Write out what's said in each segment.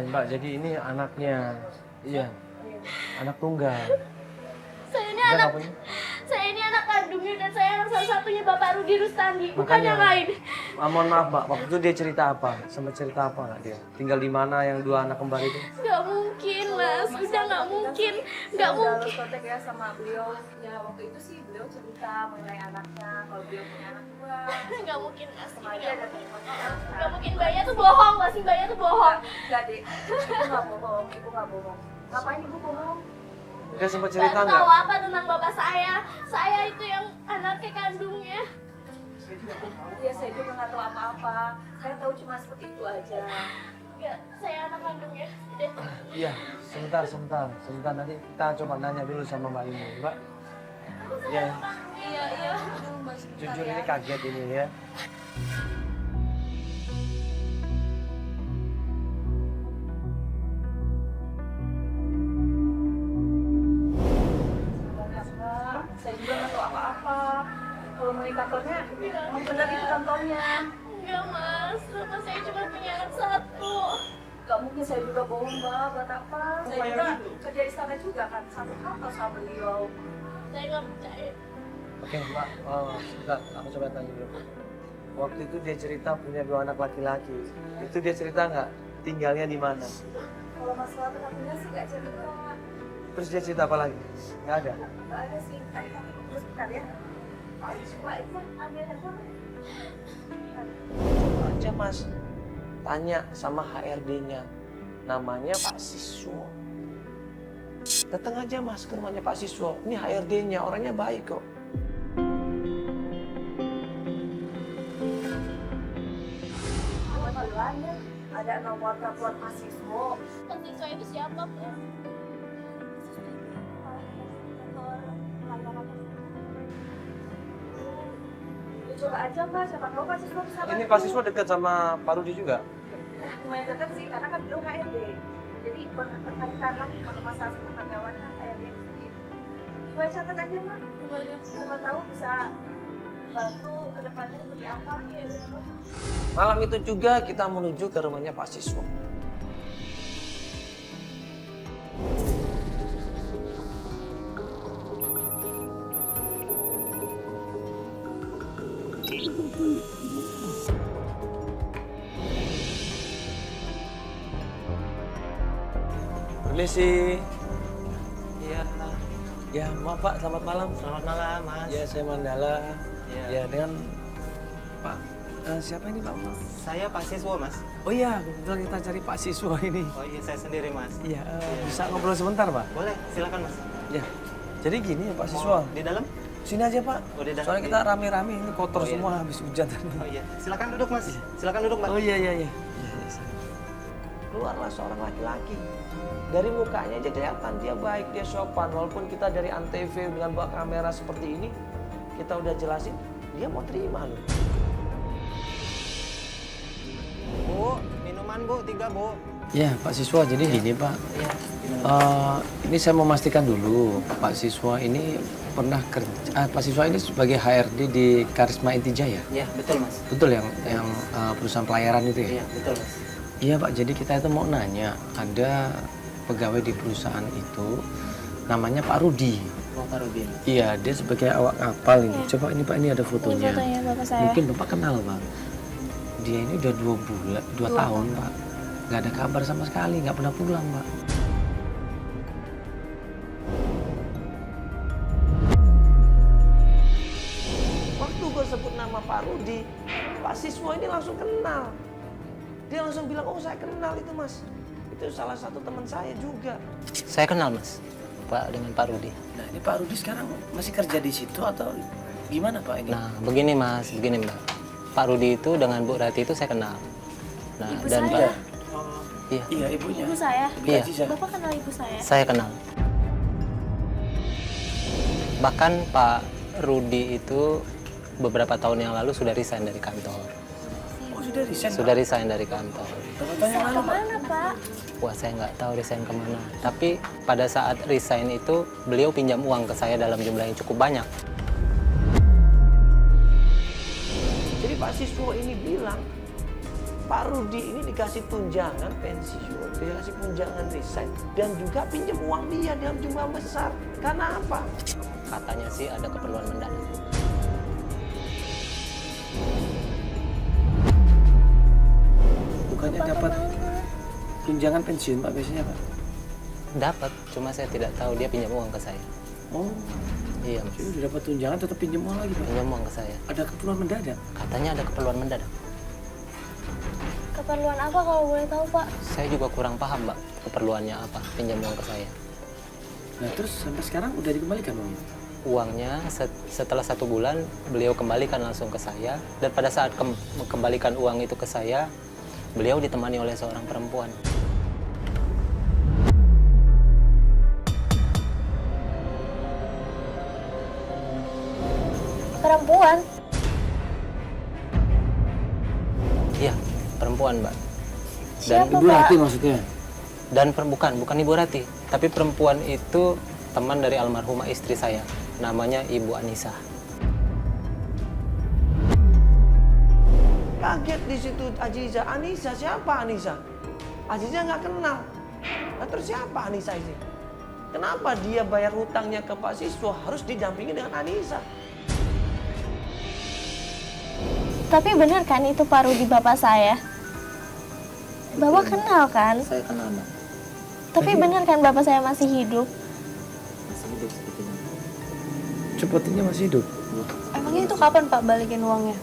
Mbak, jadi ini anaknya. Iya. Anak tunggal. Saya ini anak kandungnya dan saya anak salah satunya Bapak Rudi Rustandi, bukan yang lain. Mohon maaf, Mbak. Waktu itu dia cerita apa? Sempat cerita apa nggak dia? Tinggal di mana yang dua anak kembar itu? Nggak mungkin, Mas. Udah nggak mungkin. Nggak mungkin. Kontak ya sama beliau. Ya waktu itu sih beliau cerita mengenai anaknya. Kalau beliau punya anak dua. Nggak mungkin, Mas. Sengaja ada teleponnya. Nggak mungkin, Mbaknya tuh bohong. Masih Mbaknya tuh bohong. Enggak, Dek. Ibu nggak bohong. Ibu nggak bohong. Ngapain ibu bohong? Dia sempat cerita Nggak nggak? tahu apa tentang bapak saya. Saya itu yang anaknya kandungnya. Iya, saya juga nggak tahu apa-apa. Saya tahu cuma seperti itu aja. Nggak, saya anak kandungnya. Udah. Iya, sebentar. Nanti kita coba nanya dulu sama Mbak ini, Mbak. Iya, Iya. jujur ini kaget ini ya. Saya juga nggak tahu apa-apa. Kalau mau di kantornya, emang benar itu kantornya. Enggak, Mas. Bapak saya cuma punya anak satu. Gak mungkin saya juga bohong, Mbak. Buat apa? Saya juga kerja di sana juga kan. Satu kantor sama beliau. Saya nggak percaya. Oke, Mbak. Sebentar, aku coba tanya dulu. Waktu itu dia cerita punya dua anak laki-laki. Itu dia cerita nggak tinggalnya di mana? Kalau masalah penampilan sih gak cerita. Terus dia cerita apa lagi? Nggak ada. Gak ada sih. Tadi terus bentar ya. Coba itu ambil handphone. Coba aja Mas tanya sama HRD-nya. Namanya Pak Siswo. Datang aja Mas ke rumahnya Pak Siswo. Ini HRD-nya, orangnya baik kok. Kebetulan ya, ada nomor telepon mahasiswa. Mahasiswa itu siapa, Pak? Ya, coba aja Mbak, siapa tahu mahasiswa bisa Ini bantu. Pak Siswo dekat sama Pak Rudi juga? Lumayan dekat sih, karena kan beliau HRD. Jadi berkaitan lagi kalau masalah sama karyawannya HRD sendiri. Coba catat aja Mbak, siapa tahu bisa bantu ke depannya seperti apa. Malam itu juga kita menuju ke rumahnya Pak Siswo. Permisi. Iya. Ya, maaf Pak, selamat malam. Selamat malam, Mas. Ya, saya Mandala. Ya. Ya, dengan Pak. Siapa ini Pak? Saya Pak Siswo, Mas. Oh iya, kebetulan kita cari Pak Siswo ini. Oh iya, saya sendiri, Mas. Iya, bisa ngobrol sebentar Pak? Boleh, silakan, Mas. Ya. Jadi gini ya Pak Siswo. Di dalam? Sini aja Pak. Oh, di dalam. Soalnya kita rame-rame ini kotor Oh, iya. semua habis hujan tadi. Oh iya, silakan duduk, Mas. Silakan duduk, Mbak. Oh iya. Keluarlah seorang laki-laki. Dari mukanya aja kelihatan dia baik, dia sopan. Walaupun kita dari Antv dengan bawa kamera seperti ini, kita udah jelasin, dia mau terima loh. Bu, minuman, Bu. 3, Bu. Ya Pak Siswa, jadi gini Pak. Iya. Ini saya mau memastikan dulu, Pak Siswa ini pernah kerja, Pak Siswa ini sebagai HRD di Karisma Intijaya. Iya, betul, Mas. Betul yang perusahaan pelayaran itu ya? Iya, betul, Mas. Iya Pak, jadi kita itu mau nanya, ada pegawai di perusahaan itu namanya Pak Rudi. Oh, Pak Rudi. Iya, dia sebagai awak kapal ini. Coba ini Pak, ini ada fotonya. Ini fotonya bapak saya. Mungkin Bapak kenal Pak. Dia ini udah 2 tahun Pak. Nggak ada kabar sama sekali, nggak pernah pulang Pak. Waktu gue sebut nama Pak Rudi, Pak Siswo ini langsung kenal. Dia langsung bilang, oh saya kenal itu Mas. Itu salah satu teman saya juga. Saya kenal, Mas. Pak, dengan Pak Rudi. Nah ini Pak Rudi sekarang masih kerja di situ atau gimana Pak ini? Nah, begini, Mas. Begini, Mbak. Pak Rudi itu dengan Bu Rati itu saya kenal. Nah, Ibu dan saya? Pak... Iya, Iya ibunya. Ibu saya. Iya. Bapak kenal ibu saya? saya kenal. Bahkan Pak Rudi itu beberapa tahun yang lalu sudah resign dari kantor. Oh sudah resign? Sudah resign dari kantor. Berapa tahun yang lalu Pak? Kemana, Pak? Wah, saya nggak tahu resign kemana. Tapi pada saat resign itu, beliau pinjam uang ke saya dalam jumlah yang cukup banyak. Jadi Pak Siswo ini bilang, Pak Rudi ini dikasih tunjangan pensiun, dikasih tunjangan resign, dan juga pinjam uang dia dalam jumlah besar. Karena apa? Katanya sih ada keperluan mendadak. Bukannya dapat tunjangan pensiun Pak biasanya Pak? Dapat, cuma saya tidak tahu dia pinjam uang ke saya. Oh, Iya mas, jadi udah dapat tunjangan tetap pinjam uang lagi Pak? pinjam uang ke saya. Ada keperluan mendadak? Katanya ada keperluan mendadak. Keperluan apa kalau boleh tahu, Pak? Saya juga kurang paham mbak, keperluannya apa, pinjam uang ke saya. Nah terus sampai sekarang udah dikembalikan uangnya? Uangnya setelah 1 bulan beliau kembalikan langsung ke saya, dan pada saat kembalikan uang itu ke saya, beliau ditemani oleh seorang perempuan. Perempuan? Iya, perempuan mbak. Siapa, Ibu Pak? Rati maksudnya? Dan bukan Ibu Rati, tapi perempuan itu teman dari almarhumah istri saya, namanya Ibu Anissa. Kaget di situ Aziza. Anissa, siapa Anissa? Aziza nggak kenal. Nah terus siapa Anissa ini? Kenapa dia bayar hutangnya ke Pak Siswo harus didampingi dengan Anissa? Tapi benar kan itu Pak Rudi bapak saya? Bapak kenal kan? Saya kenal mbak, Tapi benar kan bapak saya masih hidup? masih hidup sebetulnya. Sepertinya masih hidup. Emangnya itu kapan Pak balikin uangnya?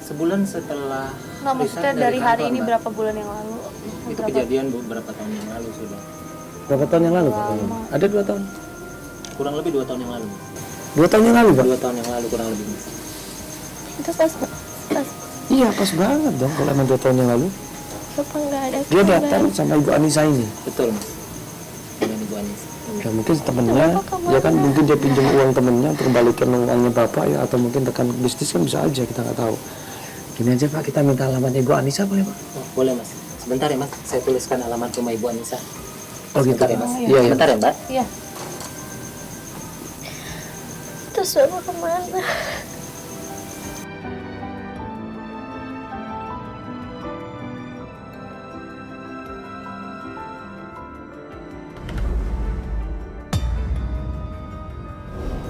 Sebulan setelah Nggak, maksudnya resign dari hari kantor, ini Mbak. berapa bulan yang lalu? Itu kejadian beberapa tahun yang lalu sudah. Berapa tahun yang lalu Pak? Lama. Ada 2 tahun? Kurang lebih 2 tahun yang lalu. 2 tahun yang lalu Pak? 2 tahun yang lalu kurang lebih mas. Itu pas Iya pas banget dong kalau emang 2 tahun yang lalu. bapak nggak ada. Dia kabar. datang sama Ibu Anissa ini. Betul mas. Dengan Ibu Anissa. Ya mungkin temennya, Bapak kemana? ya kan mungkin dia pinjam uang temennya untuk kembalikan uangnya Bapak ya, atau mungkin rekan bisnis kan bisa aja, kita nggak tahu. Gini aja Pak, kita minta alamatnya Ibu Anissa boleh Pak? Oh, boleh mas. Sebentar ya mas, saya tuliskan alamat rumah Ibu Anissa. Oh gitu Sebentar ya Pak? mas. Iya, iya. Sebentar ya mbak. Iya. Terus bapak kemana?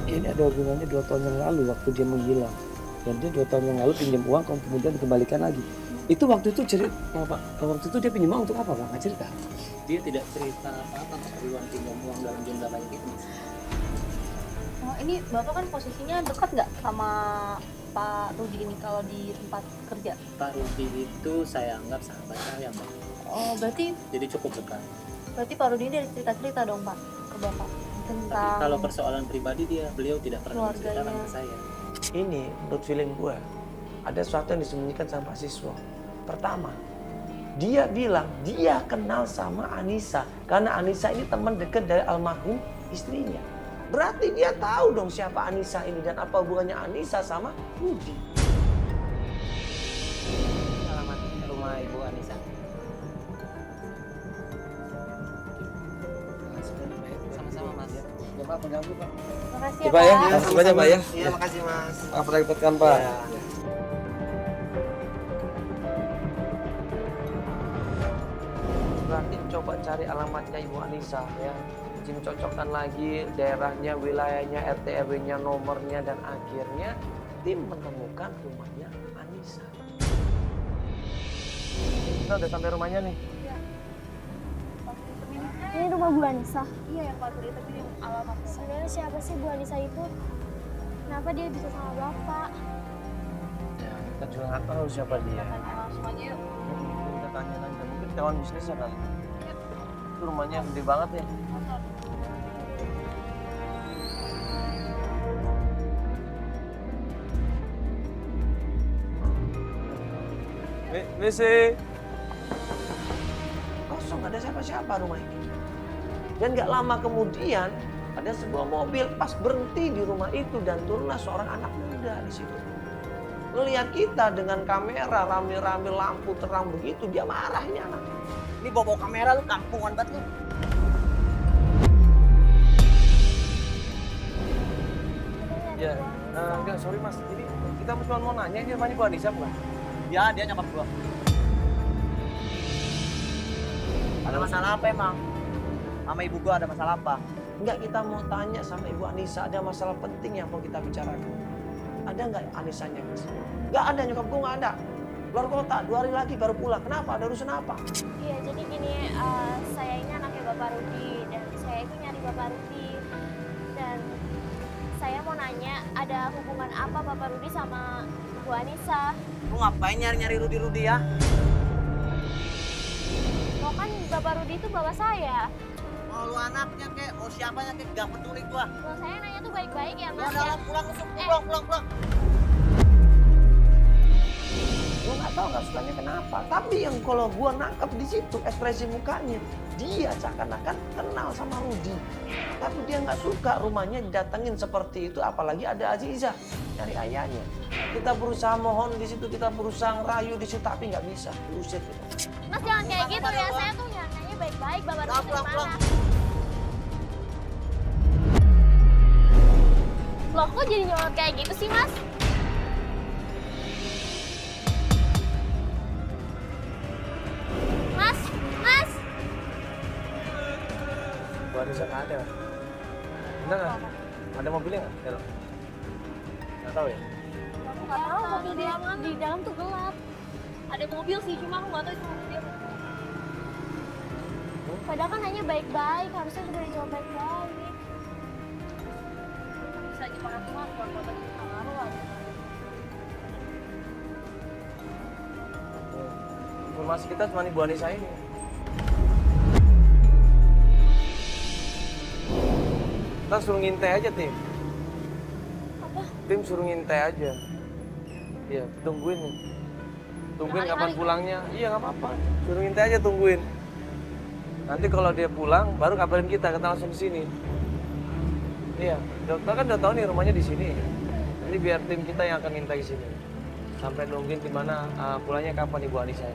Ini ada hubungannya 2 tahun yang lalu waktu dia menghilang. Dan dia 2 tahun yang lalu pinjam uang, kemudian dikembalikan lagi. Itu waktu itu cerita, Pak, waktu itu dia pinjam uang untuk apa Pak? Nggak cerita? Dia tidak cerita apa-apa keperluan pinjam uang dalam jumlah banyak itu mas. Oh, ini Bapak kan posisinya dekat nggak sama Pak Rudi ini kalau di tempat kerja? Pak Rudi itu saya anggap sahabat saya mbak. Oh, berarti Jadi cukup dekat. Pak Rudi ini ada cerita-cerita dong Pak ke Bapak Tapi tentang kalau persoalan pribadi beliau tidak pernah keluarganya. menceritakan ke saya. Ini menurut feeling gue, ada sesuatu yang disembunyikan sama Pak Siswo. Pertama, dia bilang dia kenal sama Anissa. Karena Anissa ini teman dekat dari almarhum istrinya. Berarti dia tahu dong siapa Anissa ini dan apa hubungannya Anissa sama Rudi. Alamat rumah Ibu Anissa. Sama-sama mas. Ya Pak, pengganggu Pak. Makasih Ya Pak ya, Pak. makasih banyak Pak ya. Iya, makasih Mas. Maaf repotkan Pak. Berarti coba cari alamatnya Ibu Anissa ya. Izin cocokkan lagi daerahnya, wilayahnya, RT RW-nya, nomornya, dan akhirnya tim menemukan rumahnya Anissa. Kita udah sampai rumahnya nih. Ini rumah Bu Anissa. Iya yang Pak Rudi tapi alamat Sebenarnya siapa sih Bu Anissa itu? Kenapa dia bisa sama bapak? Ya, kita juga nggak tahu siapa dia. langsung aja yuk. Kita tanya aja, mungkin kawan bisnisnya kali. Itu rumahnya gede banget ya. Misi. Kosong, nggak ada siapa-siapa rumah ini. Dan nggak lama kemudian ada sebuah mobil pas berhenti di rumah itu dan turunlah seorang anak muda di situ. Ngelihat kita dengan kamera rame-rame lampu terang begitu, dia marah ini anak. Ini bawa kamera lu kampungan banget lu. Ya, enggak, sorry mas. Jadi kita cuma mau nanya ini rumahnya Bu Anissa bukan? Ya, dia nyokap gua. Ada masalah apa emang? Sama ibu gua ada masalah apa? Enggak, kita mau tanya sama Ibu Anissa, ada masalah penting yang mau kita bicarakan. Ada nggak Anissanya, Mas? Nggak ada, nyokap gue nggak ada. Luar kota, 2 hari lagi baru pulang. Kenapa? Ada urusan apa? Iya, jadi gini, saya ini anaknya Bapak Rudi dan saya itu nyari Bapak Rudi. Dan saya mau nanya, ada hubungan apa Bapak Rudi sama Bu Anissa? Lu ngapain nyari-nyari Rudi ya? Lo kan Bapak Rudi itu bapak saya. Mau lu anaknya kek, mau siapanya kek, gak peduli gua. Lo saya nanya tuh baik-baik ya, Lu Mas. udah Ya? pulang, pulang. Gue nggak tahu nggak sukanya kenapa. Tapi yang kalau gue nangkep di situ ekspresi mukanya, dia seakan-akan kenal sama Rudi. Tapi dia nggak suka rumahnya didatengin seperti itu, apalagi ada Aziza dari ayahnya. Kita berusaha mohon di situ, kita berusaha ngerayu di situ, tapi nggak bisa. Diusir kita. Mas jangan kayak gitu ya, saya tuh nanya baik-baik Bapak Rudi dari Pulang. mana. Loh, kok jadi nyolot kayak gitu sih, Mas? Mas, Mas. Bu Anissa nggak ada. Bener nggak? Ada mobilnya nggak? Dalam? Nggak tahu ya? Aku nggak tahu mobil dia di dalam tuh gelap. Ada mobil sih, cuma aku nggak tahu itu mobil dia. Padahal kan nanya baik-baik, harusnya sudah dijawab baik-baik. Bisa aja orang tua keluar kota itu pengaruh aja. Informasi kita cuma Ibu Anissa ini. Kita suruh ngintai aja, Tim. Apa? Tim suruh ngintai aja. Iya, tungguin nih. Tungguin kapan pulangnya. Iya, nggak apa-apa. Suruh ngintai aja, tungguin. Nanti kalau dia pulang, baru kabarin kita langsung ke sini. Iya, dokter kan udah tahu nih rumahnya di sini. Nanti biar tim kita yang akan ngintai sini. Sampai nungguin di mana pulangnya kapan Ibu Anissa.